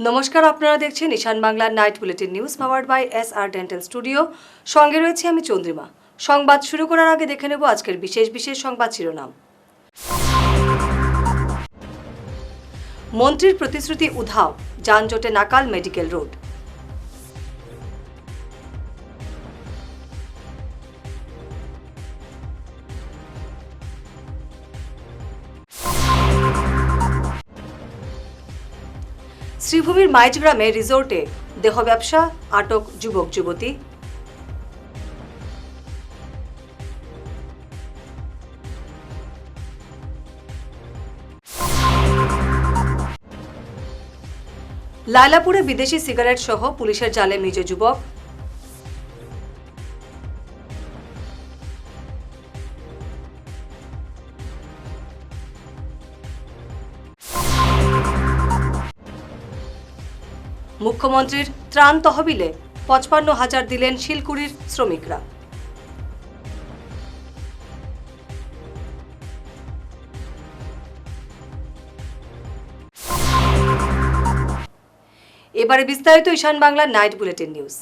নমস্কার, আপনারা দেখছেন ঈশান বাংলার night bulletin news powered by SR dental studio. সঙ্গে রয়েছে আমি চন্দ্রিমা। সংবাদ শুরু করার আগে দেখে নেব আজকের বিশেষ সংবাদ শিরোনাম। মন্ত্রীর প্রতিশ্রুতি উধাও, যানজটে নাকাল মেডিকেল রোড। শ্রীভূমির মাইজগ্রামে রিসোর্টে দেহ ব্যবসা, আটক যুবক যুবতী। লায়লাপুরে বিদেশি সিগারেট সহ পুলিশের জালে মৃত যুবক। মুখ্যমন্ত্রীর ত্রাণ তহবিলে 55,000 দিলেন শিলকুড়ির শ্রমিকরা। এবারে বিস্তারিত ঈশান বাংলার night bulletin news.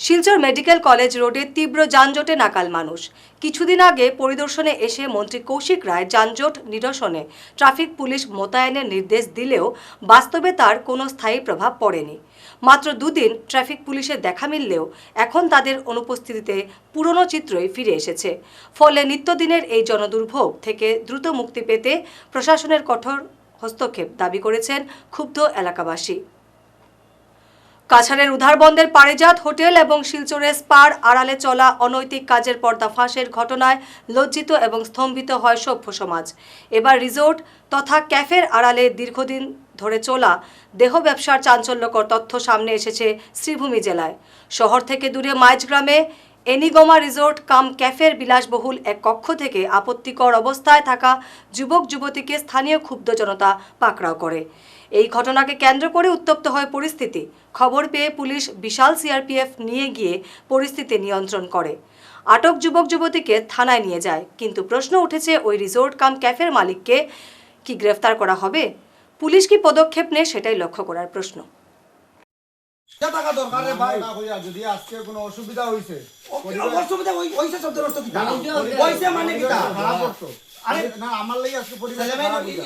Silchar medical college রোডে তীব্র যানজটে নাকাল মানুষ। কিছুদিন আগে পরিদর্শনে এসে মন্ত্রী কৌশিক রায় যানজট নিরসনে ট্রাফিক পুলিশ মোতায়েনের নির্দেশ দিলেও বাস্তবে তার কোনো স্থায়ী প্রভাব পড়েনি। মাত্র দুদিন ট্রাফিক পুলিশের দেখা মিললেও এখন তাদের অনুপস্থিতিতে পুরনো চিত্রই ফিরে এসেছে। ফলে নিত্যদিনের এই জনদুর্ভোগ থেকে দ্রুত মুক্তি পেতে প্রশাসনের কঠোর হস্তক্ষেপ দাবি করেছেন ক্ষুব্ধ এলাকাবাসী। কাছাড়ের উধারবন্দের পারিজাত হোটেল এবং শিলচরের স্পার আড়ালে চলা অনৈতিক কাজের পর্দা ফাঁসের ঘটনায় লজ্জিত এবং স্তম্ভিত হয় সভ্য সমাজ। এবার রিসোর্ট তথা ক্যাফের আড়ালে দীর্ঘদিন ধরে চলা দেহ ব্যবসার চাঞ্চল্যকর তথ্য সামনে এসেছে শ্রীভূমি জেলায়। শহর থেকে দূরে মাইজগ্রামে এনিগমা রিসোর্ট কাম ক্যাফের বিলাসবহুল এক কক্ষ থেকে আপত্তিকর অবস্থায় থাকা যুবক যুবতীকে স্থানীয় ক্ষুব্ধ জনতা পাকড়াও করে। এই ঘটনাকে কেন্দ্র করে উত্তপ্ত হয় পরিস্থিতি। খবর পেয়ে পুলিশ বিশাল সিআরপিএফ নিয়ে গিয়ে পরিস্থিতি নিয়ন্ত্রণ করে। আটক যুবক যুবতীকে থানায় নিয়ে যায়। কিন্তু প্রশ্ন উঠেছে, ওই রিসোর্ট কাম ক্যাফের মালিককে কি গ্রেফতার করা হবে? পুলিশ কি পদক্ষেপ নেয় সেটাই লক্ষ্য করার প্রশ্ন। যদি আজকে কোনো অসুবিধা হয়েছে আরে না আমার লাগি আজকে পরিবেশ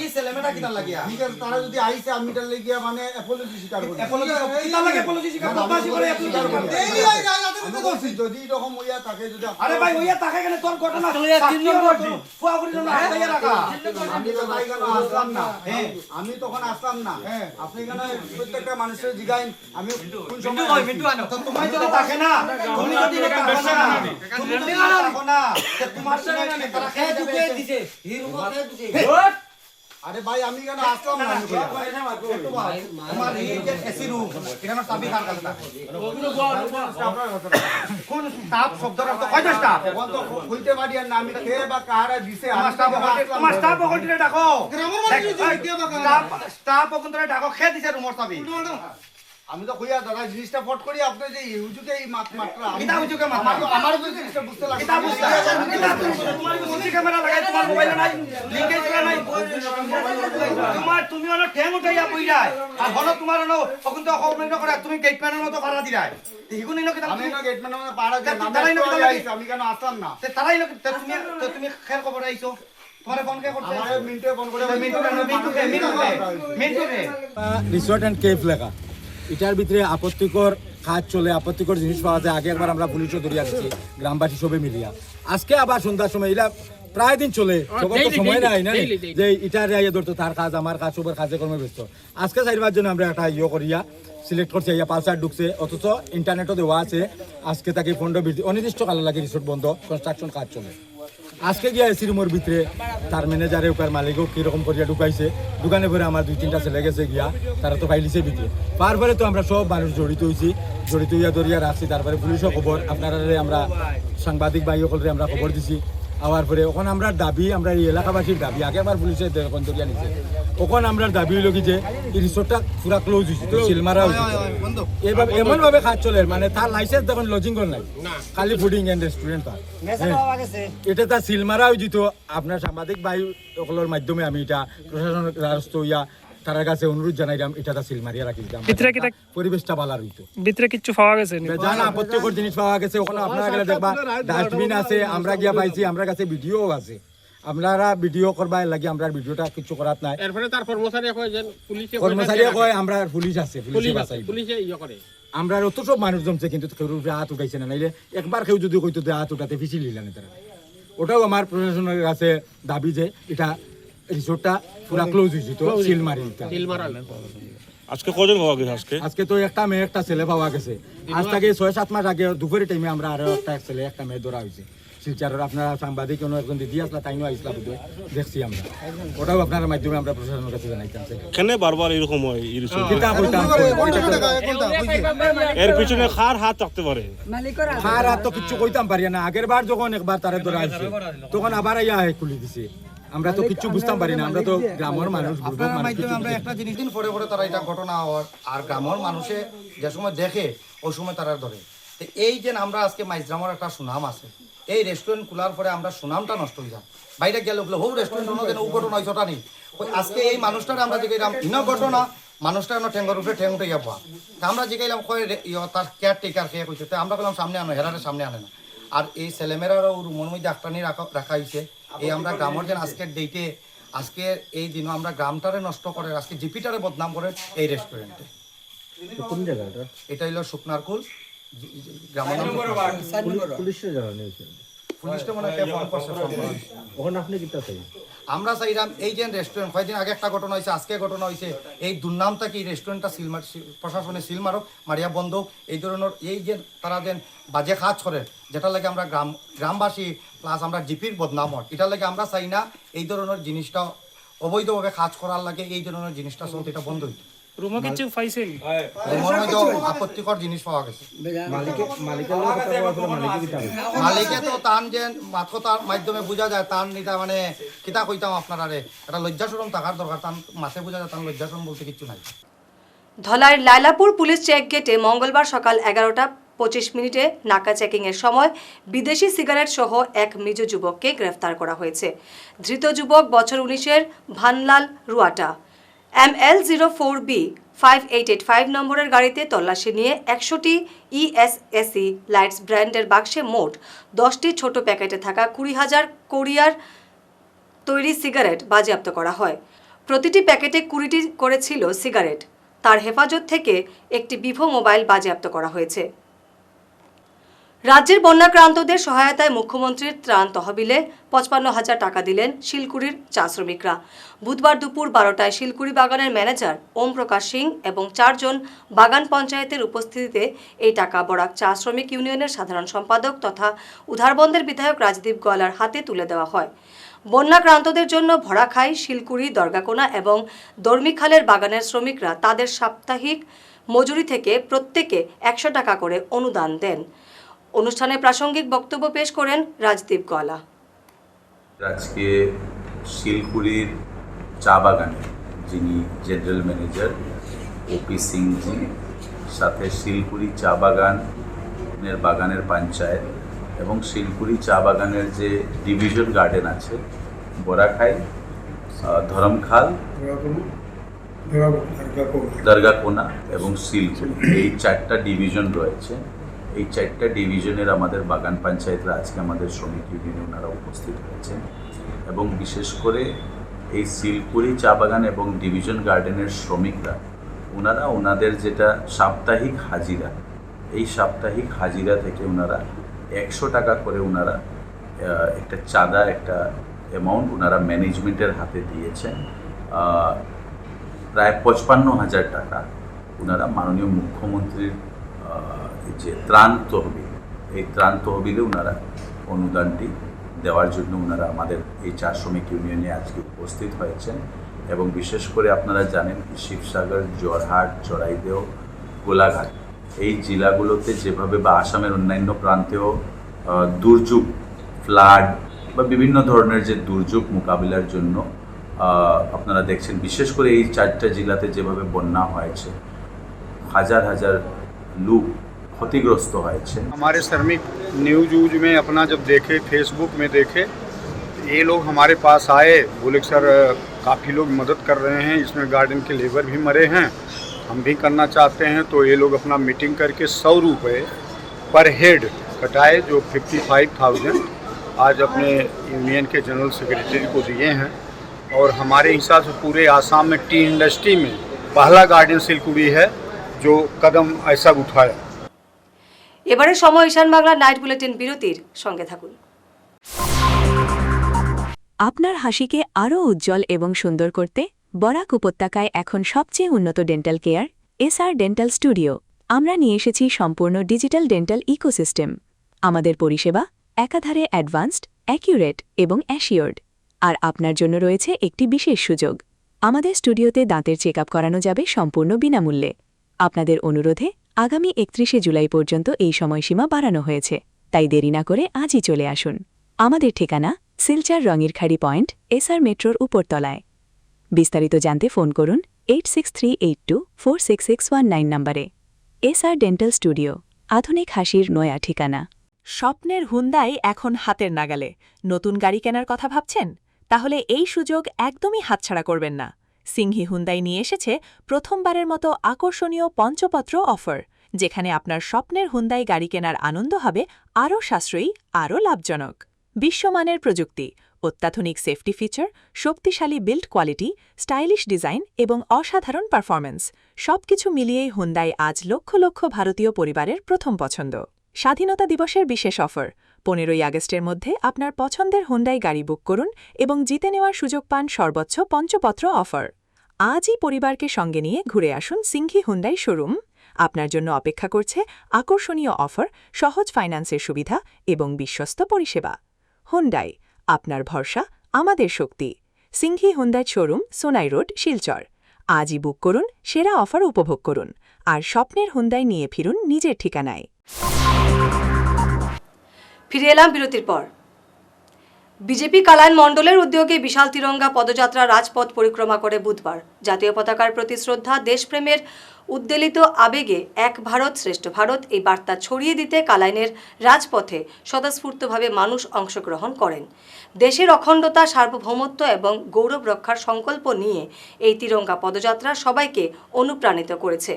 এই সেলেমেটা কিনা লাগিয়া ঠিক আছে তারা যদি আইছে আমি তার লাগিয়া মানে অ্যাপোলজি স্বীকার করি অ্যাপোলজি কিনা লাগে অ্যাপোলজি স্বীকার বদমাশি করে অ্যাপোলজি করে এই আমি বলছি যদি এরকম হইয়া থাকে যদি আরে ভাই হইয়া থাকে কেন তোর ঘটনা 3 নম্বর ফুয়া করি না হাতাইয়া রাখা আমি তো ভাই কেন আসলাম না আমি তখন আসলাম না আপনি কেন প্রত্যেকটা মানুষের জিগাইন আমি কোন সময় মিন্টু আনো তো তোমার যদি থাকে না তুমি যদি এটা ব্যবসা না তুমি যদি রাখো না তোমার সঙ্গে তারা খেয়ে ঢুকে দিছে আরে ভাই আমি কেন আসলাম না তোমার এই যে এসি রুম এখানে চাবি কার কাছে কোন স্টাফ শব্দটা তো কয়টা স্টাফ কোন তো কইতে পারি না আমি কে বা কারা দিছে আমার স্টাফ কোনটা ডাকো স্টাফ কোনটা ডাকো খেয়ে দিছে রুমের চাবি আমি তো কইয়া দাদা জিনিসটা ফট করি আপনি যে ইউজুকে এই মাত্রা এটা ইউজুকে মাত্রা আমার জিনিসটা বুঝতে লাগে এটা বুঝতে এটা তোমার মোবাইল ক্যামেরা লাগাই তোমার মোবাইলে নাই লিংকেজ করা নাই তুমি হলো ঠ্যাং উঠাইয়া বই যায় আর হলো তোমার হলো তখন তো অকমেন্ট করে তুমি গেটম্যানের মতো পাড়া দিলাই এইগুলো নিলো কি আমি না গেটম্যানের মতো পাড়া দিই আমি কেন আসলাম না তারাই লোক তুমি খের খবর আইছো তোমারে ফোন কে করতে আমারে মিন্টু ফোন করে মিন্টু রিসোর্ট এন্ড কেফ লেখা এটার ভিতরে আপত্তিকর কাজ চলে, আপত্তিকর জিনিস পাওয়া যায়। আগে একবার আমরা পুলিশও ধরিয়া দিচ্ছি, গ্রামবাসী সবে মিলিয়া। আজকে আবার সন্ধ্যার সময় এটা প্রায় দিন চলে, সবার তো সময় নাই না যে ইটার রাইয়া ধরতো তার কাজ আমার কাজ সবার কাজে কর্মে ব্যস্ত। আজকে চাইবার জন্য আমরা একটা করিয়া সিলেক্ট করছি, পালসার ঢুকছে, অথচ ইন্টারনেটও দেওয়া আছে। আজকে তাকে পনেরো অনির্দিষ্ট কালো লাগে রিসোর্ট বন্ধ, কনস্ট্রাকশন কাজ চলে। আজকে গিয়া এসি রুমের ভিতরে তার ম্যানেজারে উপার মালিকও কিরকম করিয়া ঢুকাইছে, দোকানে ভরে আমার 2-3টা ছেলে গেছে গিয়া, তারা তো ফাইলিছে ভিতরে। তারপরে তো আমরা সব মানুষ জড়িত হয়েছি, জড়িত হইয়া দরিয়া রাখছি। তারপরে পুলিশও খবর, আপনারা আমরা সাংবাদিক ভাই সকলরে আমরা খবর দিছি। আওয়ার পরে ওখানে আমরা দাবি, আমরা এই এলাকাবাসীর দাবি, আগে আবার পুলিশের দরিয়া নিছে, ওখানে আমরা দাবি হইল কি যে এই রিসোর্টটা পুরা ক্লোজ হয়েছে, সিলমারা হয়েছে। এইভাবে এমন ভাবে কাজ চলে, মানে তার লাইসেন্স দেখুন লজিং কর নাই, খালি ফুডিং এন্ড রেস্টুরেন্ট। এটা তার সিলমারা হয়ে যেত। আপনার সাংবাদিক ভাই সকলের মাধ্যমে আমি এটা প্রশাসনের দ্বারস্থ হইয়া তার কাছে অনুরোধ জানাইলাম এটা সিল মারিয়া রাখি দিতাম ভিতরে কি পরিবেশটা ভালো রইতো ভিতরে কিছু পাওয়া গেছে জানা আপত্তিকর জিনিস পাওয়া গেছে ওখানে আপনারা গেলে দেখবা ডাস্টবিন আছে আমরা গিয়া পাইছি আমরা কাছে ভিডিও আছে আপনারা ভিডিও করবা লাগি আমরা ভিডিওটা কিছু করাত নাই এরপরে তার কর্মচারী কয় যে পুলিশে কর্মচারী কয় আমরা পুলিশ আছে পুলিশ আছে পুলিশে ইয়ে করে আমরা অত সব মানুষ জমছে কিন্তু কেউ হাত উঠাইছে না নাইলে একবার কেউ যদি কইতো যে হাত উঠাতে ফিসি লিলেন তারা ওটাও আমার প্রশাসনের কাছে দাবি যে এটা রিসোর্টটা পুরা ক্লোজ হয়েছে তো সিল মারি দিতাম তিল মারা আজকে কজন পাওয়া গেছে আজকে তো একটা মেয়ে একটা ছেলে পাওয়া গেছে আজ থেকে 6-7 মাস আগে দুপুরের টাইমে আমরা আরো একটা ছেলে একটা মেয়ে ধরা হয়েছে শিলচরের আপনারা সাংবাদিক কোনো একজন দিদি আসলা তাইও আইসলা বুঝে দেখছি আমরা ওটাও আপনার মাধ্যমে আমরা প্রশাসনের কাছে জানাইতাম কেন বারবার এরকম হয় এরকম কিতা কইতাম এর পিছনে কার হাত থাকতে পারে আর তো কিছু কইতাম পারি না আগের বার যখন একবার তারে ধরা হয়েছে তখন আবার আইয়া খুলে দিছে আমরা তো কিছু বুঝতাম পারি না আমরা তো গ্রামের মানুষ আমরা একটা জিনিস দিন পরে পরে তারা এটা ঘটনা হওয়ার আর গ্রামের মানুষে যে সময় দেখে ওই সময় তারা ধরে তো এই যে আমরা আজকে মাইজরামের একটা সুনাম আছে এই রেস্টুরেন্ট খোলার পরে আমরা সুনামটা নষ্ট হয়ে যায় বাইরে গেলে হোক রেস্টুরেন্ট যেন ও ঘটনা হয়েছে ওটা নেই আজকে এই মানুষটার আমরা জিগাইলাম ইন ঘটনা মানুষটা ঠেঙ্গর উপরে ঠেং উঠে যাবো আমরা জিগাইলাম তার কেয়ার টেকার খেয়ে কইছে তো আমরা বললাম সামনে আনো হেরারে সামনে আনে না আর এই ছেলেমেয়েরারও রুমের মধ্যে আটটানি রাখা হয়েছে এই আমরা গ্রামের যেন আজকের ডেটে আজকে এই দিনও আমরা গ্রামটারে নষ্ট করে আজকে জিপিটারে বদনাম করে এই রেস্টুরেন্টে কোন জায়গাটা এটা হলো শুকনারকুল গ্রামের নাম পুলিশের জায়গা নেই পুলিশটা মনে হয় ফোন করছে ওখানে আপনি কিতা চাই আমরা চাইলাম এই যে রেস্টুরেন্ট কয়েকদিন আগে একটা ঘটনা হয়েছে আজকে ঘটনা হয়েছে এই দুর্নামটা কি রেস্টুরেন্টটা প্রশাসনে সিল মারক মারিয়া বন্ধ এই ধরনের এই যে তারা যেন বাজে কাজ করে যেটা লাগে আমরা গ্রামবাসী প্লাস আমরা জিপির বদনাম হয় এটা লাগে আমরা চাই না এই ধরনের জিনিসটা অবৈধভাবে কাজ করার লাগে এই ধরনের জিনিসটা চলতে এটা বন্ধ হইতো রুমে কিছু পাইছেন রুমের মধ্যে আপত্তিকর জিনিস পাওয়া গেছে মালিকে তো তান যে মাথতার মাধ্যমে বোঝা যায় তান এটা মানে কিতা কইতাম আপনারা একটা লজ্জাসরম থাকার দরকার তান মাসে বোঝা যায় তান লজ্জাসরম বলতে কিছু নাই ধলাইয়ের লায়লাপুর পুলিশ চেক গেটে মঙ্গলবার সকাল 11:25 নাকা চেকিংয়ের সময় বিদেশি সিগারেট সহ এক মৃত যুবককে গ্রেফতার করা হয়েছে। ধৃত যুবক বছর 19-এর ভানলাল রুয়াটা ML04B 5885 নম্বরের গাড়িতে তল্লাশি নিয়ে 100টি ESSE লাইটস ব্র্যান্ডের বাক্সে মোট 10টি ছোট প্যাকেটে থাকা 20,000 কোরিয়ার তৈরি সিগারেট বাজেয়াপ্ত করা হয়। প্রতিটি প্যাকেটে 20টি করে ছিল সিগারেট। তার হেফাজত থেকে একটি ভিভো মোবাইল বাজেয়াপ্ত করা হয়েছে। রাজ্যের বন্যাক্রান্তদের সহায়তায় মুখ্যমন্ত্রীর ত্রাণ তহবিলে 55,000 টাকা দিলেন শিলকুড়ির চা শ্রমিকরা। বুধবার দুপুর 12টায় শিলকুড়ি বাগানের ম্যানেজার ওম প্রকাশ সিং এবং 4 জন বাগান পঞ্চায়েতের উপস্থিতিতে এই টাকা বরাক চা শ্রমিক ইউনিয়নের সাধারণ সম্পাদক তথা উধারবন্দের বিধায়ক রাজদীপ গোয়ালার হাতে তুলে দেওয়া হয়। বন্যাক্রান্তদের জন্য ভরাখাই, শিলকুড়ি, দরগাকোনা এবং দর্মিখালের বাগানের শ্রমিকরা তাদের সাপ্তাহিক মজুরি থেকে প্রত্যেকে 100 টাকা করে অনুদান দেন। অনুষ্ঠানে প্রাসঙ্গিক বক্তব্য পেশ করেন রাজদীপ গোয়ালা। আজকে শিলকুড়ির চা বাগানে যিনি জেনারেল ম্যানেজার ওপি সিংজি সাথে শিলকুড়ি চা বাগানের বাগানের পঞ্চায়েত এবং শিলকুড়ি চা বাগানের যে ডিভিশন গার্ডেন আছে বরাখাই, ধরমখাল, দরগাকোনা এবং শিলকুড়ি এই 4টা ডিভিশন রয়েছে। এই 4টা ডিভিশনের আমাদের বাগান পঞ্চায়েতরা আজকে আমাদের শ্রমিক ইউনিয়নে ওনারা উপস্থিত হয়েছেন এবং বিশেষ করে এই শিলকুড়ি চা বাগান এবং ডিভিশন গার্ডেনের শ্রমিকরা ওনারা ওনাদের যেটা সাপ্তাহিক হাজিরা, এই সাপ্তাহিক হাজিরা থেকে ওনারা 100 টাকা করে ওনারা একটা চাঁদা, একটা অ্যামাউন্ট ওনারা ম্যানেজমেন্টের হাতে দিয়েছেন। প্রায় 55,000 টাকা ওনারা মাননীয় মুখ্যমন্ত্রীর যে ত্রাণ তহবিল, এই ত্রাণ তহবিলে ওনারা অনুদানটি দেওয়ার জন্য ওনারা আমাদের এই চা শ্রমিক ইউনিয়নে আজকে উপস্থিত হয়েছেন এবং বিশেষ করে আপনারা জানেন শিবসাগর, জোরহাট, চড়াইদেও, গোলাঘাট এই জেলাগুলোতে যেভাবে বা আসামের অন্যান্য প্রান্তেও দুর্যোগ, ফ্লাড বা বিভিন্ন ধরনের যে দুর্যোগ মোকাবিলার জন্য আপনারা দেখছেন বিশেষ করে এই 4টা জেলাতে যেভাবে বন্যা হয়েছে, হাজার হাজার লোক ক্ষতিগ্রস্ত হয়েছে। हमारे श्रमिक न्यूज में अपना जब देखे, फेसबुक में देखे ये लोग हमारे पास आए, बोले कि सर काफ़ी लोग मदद कर रहे हैं, इसमें गार्डन के लेबर भी मरे हैं, हम भी करना चाहते हैं। तो ये लोग अपना मीटिंग करके 100 रुपये पर हेड कटाए, जो 55,000 आज अपने यूनियन के जनरल सेक्रेटरी को दिए हैं। और हमारे हिसाब से पूरे आसाम में टी इंडस्ट्री में पहला गार्डन सिलकुड़ी है जो कदम ऐसा उठाया। এবারে সময় ঈশান বাংলা নাইট বুলেটিন বিরতির সঙ্গে থাকুন। আপনার হাসিকে আরও উজ্জ্বল এবং সুন্দর করতে বরাক উপত্যকায় এখন সবচেয়ে উন্নত dental care SR dental studio. আমরা নিয়ে এসেছি সম্পূর্ণ ডিজিটাল ডেন্টাল ইকোসিস্টেম। আমাদের পরিষেবা একাধারে অ্যাডভান্সড, অ্যাকিউরেট এবং অ্যাসিওর্ড। আর আপনার জন্য রয়েছে একটি বিশেষ সুযোগ। আমাদের স্টুডিওতে দাঁতের চেক আপ করানো যাবে সম্পূর্ণ বিনামূল্যে। আপনাদের অনুরোধে আগামী 31শে জুলাই পর্যন্ত এই সময়সীমা বাড়ানো হয়েছে, তাই দেরি না করে আজই চলে আসুন। আমাদের ঠিকানা সিলচার রঙিরখাড়ি পয়েন্ট, এসআর মেট্রোর উপরতলায়। বিস্তারিত জানতে ফোন করুন 8638246619 নম্বরে। এসআর ডেন্টাল স্টুডিও, আধুনিক হাসির নয়া ঠিকানা। স্বপ্নের হুন্দাই এখন হাতের নাগালে। নতুন গাড়ি কেনার কথা ভাবছেন? তাহলে এই সুযোগ একদমই হাতছাড়া করবেন না। সিংহি হুন্দাই নিয়ে এসেছে প্রথমবারের মতো আকর্ষণীয় পঞ্চপত্র অফার, যেখানে আপনার স্বপ্নের হুন্দাই গাড়ি কেনার আনন্দ হবে আরও সাশ্রয়ী, আরও লাভজনক। বিশ্বমানের প্রযুক্তি, অত্যাধুনিক সেফটি ফিচার, শক্তিশালী বিল্ড কোয়ালিটি, স্টাইলিশ ডিজাইন এবং অসাধারণ পারফরম্যান্স সবকিছু মিলিয়েই হুন্দাই আজ লক্ষ লক্ষ ভারতীয় পরিবারের প্রথম পছন্দ। স্বাধীনতা দিবসের বিশেষ অফার, 15ই আগস্টের মধ্যে আপনার পছন্দের হুন্ডাই গাড়ি বুক করুন এবং জিতে নেওয়ার সুযোগ পান সর্বোচ্চ পঞ্চপত্র অফার। আজই পরিবারকে সঙ্গে নিয়ে ঘুরে আসুন সিংহি হুন্ডাই শোরুম। আপনার জন্য অপেক্ষা করছে আকর্ষণীয় অফার, সহজ ফাইন্যান্সের সুবিধা এবং বিশ্বস্ত পরিষেবা। হুন্ডাই, আপনার ভরসা, আমাদের শক্তি। Singhi Hyundai showroom, Sonai road, Silchar. আজই বুক করুন, সেরা অফার উপভোগ করুন আর স্বপ্নের হুন্ডাই নিয়ে ফিরুন নিজের ঠিকানায়। ফিরে এলাম বিরতির পর। বিজেপি কালাইন মণ্ডলের উদ্যোগে বিশাল তিরঙ্গা পদযাত্রা রাজপথ পরিক্রমা করে বুধবার। জাতীয় পতাকার প্রতি শ্রদ্ধা, দেশপ্রেমের উদ্বেলিত আবেগে এক ভারত শ্রেষ্ঠ ভারত এই বার্তা ছড়িয়ে দিতে কালাইনের রাজপথে স্বতঃস্ফূর্তভাবে মানুষ অংশগ্রহণ করেন। দেশের অখণ্ডতা, সার্বভৌমত্ব এবং গৌরব রক্ষার সংকল্প নিয়ে এই তিরঙ্গা পদযাত্রা সবাইকে অনুপ্রাণিত করেছে।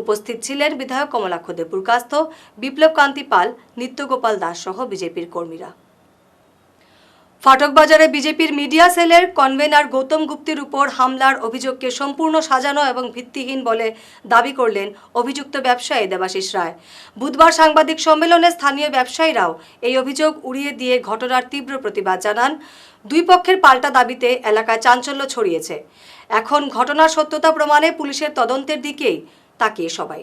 উপস্থিত ছিলেন বিধায়ক কমলাক্ষ দেবপুরকাস্থ, বিপ্লব কান্তি পাল, নিত্যগোপাল দাস সহ বিজেপির কর্মীরা। ফাটকবাজারে বিজেপির মিডিয়া সেলের কনভেনার গৌতম গুপ্তের উপর হামলার অভিযোগকে সম্পূর্ণ সাজানো এবং ভিত্তিহীন বলে দাবি করলেন অভিযুক্ত ব্যবসায়ী দেবাশিস রায়। বুধবার সাংবাদিক সম্মেলনে স্থানীয় ব্যবসায়ীরাও এই অভিযোগ উড়িয়ে দিয়ে ঘটনার তীব্র প্রতিবাদ জানান। দুই পক্ষের পাল্টা দাবিতে এলাকায় চাঞ্চল্য ছড়িয়েছে। এখন ঘটনার সত্যতা প্রমাণে পুলিশের তদন্তের দিকেই তাকিয়ে সবাই।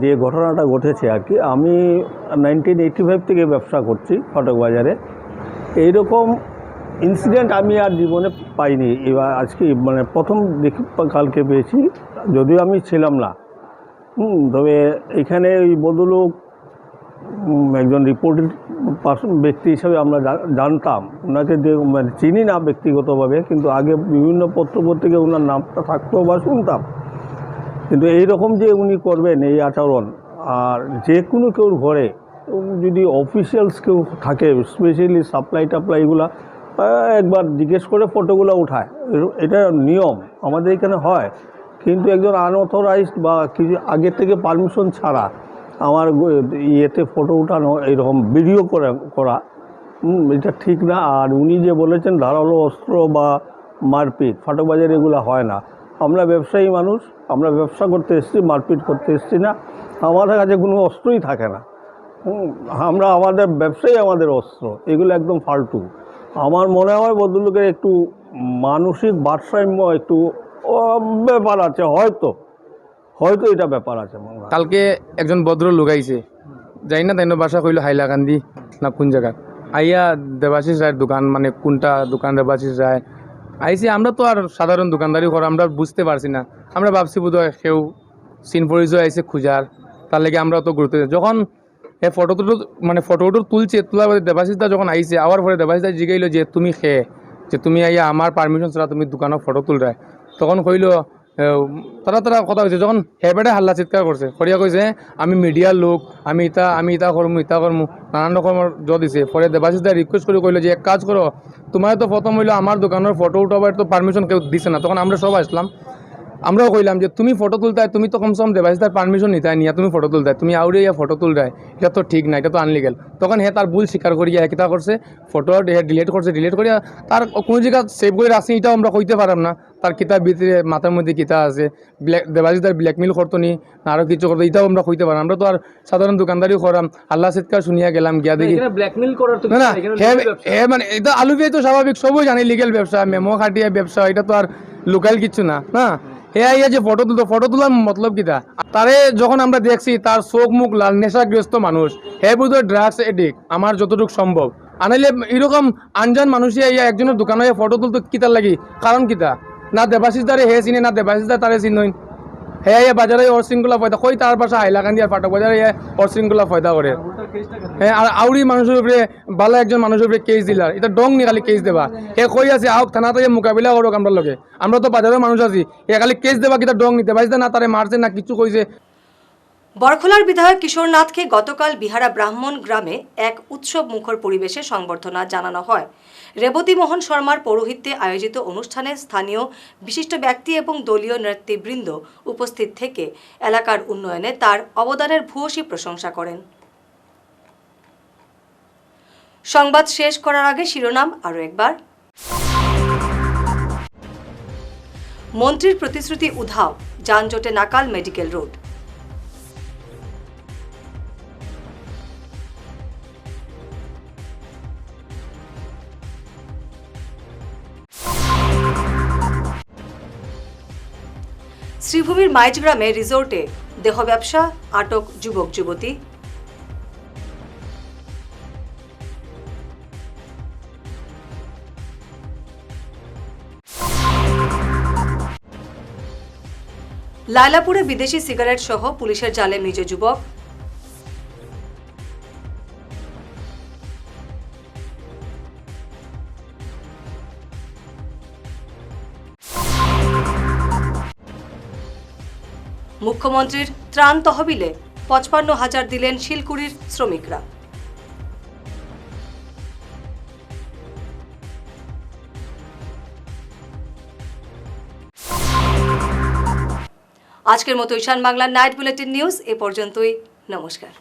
যে ঘটনাটা ঘটেছে আর কি, আমি 1985 থেকে ব্যবসা করছি ফাটকবাজারে। এইরকম ইনসিডেন্ট আমি আর জীবনে পাইনি। এবার আজকে মানে প্রথম দেখি, কালকে পেয়েছি, যদিও আমি ছিলাম না। তবে এখানে ওই বদলোক একজন রিপোর্টেড পার্সন ব্যক্তি হিসাবে আমরা জানতাম ওনাকে, মানে চিনি না ব্যক্তিগতভাবে, কিন্তু আগে বিভিন্ন পত্রপত্রিকায় ওনার নামটা থাকতো বা শুনতাম। কিন্তু এইরকম যে উনি করবেন এই আচরণ, আর যে কোনো কেউর ঘরে যদি অফিসিয়ালস কেউ থাকে, স্পেশালি সাপ্লাই টাপ্লাইগুলো একবার জিজ্ঞেস করে ফটোগুলো উঠায়, এটা নিয়ম আমাদের এখানে হয়। কিন্তু একজন আনঅথরাইজড বা কিছু আগের থেকে পারমিশন ছাড়া আমার ইয়েতে ফটো উঠানো, এইরকম ভিডিও করা এটা ঠিক না। আর উনি যে বলেছেন ধারালো অস্ত্র বা মারপিট, ফাটকবাজারে এগুলো হয় না। আমরা ব্যবসায়ী মানুষ, আমরা ব্যবসা করতে এসেছি, মারপিট করতে এসেছি না। আমাদের কাছে কোনো অস্ত্রই থাকে না। আমরা আমাদের ব্যবসায়ী, আমাদের অস্ত্র, এগুলো একদম ফালতু। আমার মনে হয় ভদ্রলোকের একটু মানসিক ভারসাম্য একটু ব্যাপার আছে, হয়তো এটা ব্যাপার আছে। কালকে একজন ভদ্রলোক আইছে, যাই না তাই বাসা কইল হাইলাকান্দি না কোন জায়গা, আইয়া দেবাশিস রায়ের দোকান, মানে কোনটা দোকান দেবাশিস রায় আইসি। আমরা তো আর সাধারণ দোকানদারি করা আমরা বুঝতে পারছি না। আমরা ভাবছি বোধহয় কেউ সিন পরিচয় আইসে খুঁজার, তার লেগে আমরা অত গুরুত্ব দিই। যখন এই ফটোটো তুলছে, তোলার পরে দেবাশিসদা যখন আইসে, আবার পরে দেবাশিসদা জিগাইল যে তুমি যে তুমি আইয়া আমার পারমিশন ছাড়া তুমি দোকানের ফটো তুলরায়। তখন কইল তারা কথা হয়েছে যখন হেবেটে হাল্লা চিৎকার করছে করিয়া কইছে আমি মিডিয়ার লোক আমি ইতা করমু নানান রকমের দিছে পরে দেবাশিস দা রিকোয়েস্ট করে কইলো যে এক কাজ করো তোমার তো প্রথম হইলো আমার দোকানের ফটো উঠাবার তো পারমিশন কেউ দিছে না তখন আমরা সব আসলাম আমরাও কইলাম যে তুমি ফটো তুলতায় তুমি তো কমসম দেবাশিস দার পারমিশন নিতে নিয়া তুমি ফটো তুলতায় তুমি আউরে ইয়া ফটো তুলতায় এটা তো ঠিক না এটা তো আনলিগেল তখন হে তার ভুল স্বীকার করিয়া কিতা করছে ফটো ডিলিট করছে ডিলিট করিয়া তার কোনো জায়গা সেভ করে রাখছি এটাও আমরা কইতে পারলাম না তার কিতাব ভিতরে মাথার মধ্যে কিতা আছে দেবাশিস দার ব্ল্যাকমেল করতো নি আরও কিছু করতো এটাও আমরা কইতে পারলাম আমরা তো আর সাধারণ দোকানদারিও করাম আল্লাহ চিৎকার শুনিয়া গেলাম গিয়া দেখি ব্ল্যাকমেল করার তো না হে মানে এটা আলু পেয়ে তো স্বাভাবিক সবই জানি লিগেল ব্যবসা মেমো খাটিয়া ব্যবসা এটা তো আর লোকাল কিছু না না হে যে ফটো তোলার মতলব কিতা তারে যখন আমরা দেখছি তার চোখ মুখ লাল নেশাগ্রস্ত মানুষ হে বুঝে ড্রাগস এডিক্ট আমার যতটুকু সম্ভব আনাইলে এরকম আনজান মানুষই একজনের দোকানে ফটো তুলতে কিতার লাগি কারণ কিতা না দেবাশিস দারে হে চিনে না দেবাশিস দা তারে চিনই হে বাজারে ওর শৃঙ্খলা ফয়দা কই তার পাশে হাইলাকান্দি আর ফাটক বাজারে ওর শৃঙ্খলা ফয়দা করে হ্যাঁ আর আউরি মানুষের উপরে ভালো একজন মানুষের উপরে কেস দিলার এটা ডং নি খালি কেস দেবা হে কই আছে আউক থানাতে মোকাবিলা করুক আমরা লগে আমরা তো বাজারের মানুষ আছি হে খালি কেস দেবা কিতা ডং নিতে পারছে না তারে মারছে না কিছু কইছে বরখলার বিধায়ক কিশোর নাথকে গতকাল বিহারা ব্রাহ্মণ গ্রামে এক উৎসব মুখর পরিবেশে সংবর্ধনা জানানো হয় রেবতী মোহন শর্মার পৌরোহিত্যে আয়োজিত অনুষ্ঠানে স্থানীয় বিশিষ্ট ব্যক্তি এবং দলীয় নেতৃবৃন্দ উপস্থিত থেকে এলাকার উন্নয়নে তার অবদানের ভূয়সী প্রশংসা করেন সংবাদ শেষ করার আগে শিরোনাম আরও একবার মন্ত্রীর প্রতিশ্রুতি উধাও যানজটে নাকাল মেডিকেল রোড শ্রীভূমির মাইজগ্রামে রিসোর্টে দেহ ব্যবসা আটক যুবক যুবতী লায়লাপুরে বিদেশি সিগারেট সহ পুলিশের জালে মৃত যুবক মুখ্যমন্ত্রীর ত্রাণ তহবিলে ৫৫,০০০ দিলেন শিলকুড়ির শ্রমিকরা আজকের মতো ঈশান বাংলা নাইট বুলেটিন নিউজ এ পর্যন্তই নমস্কার।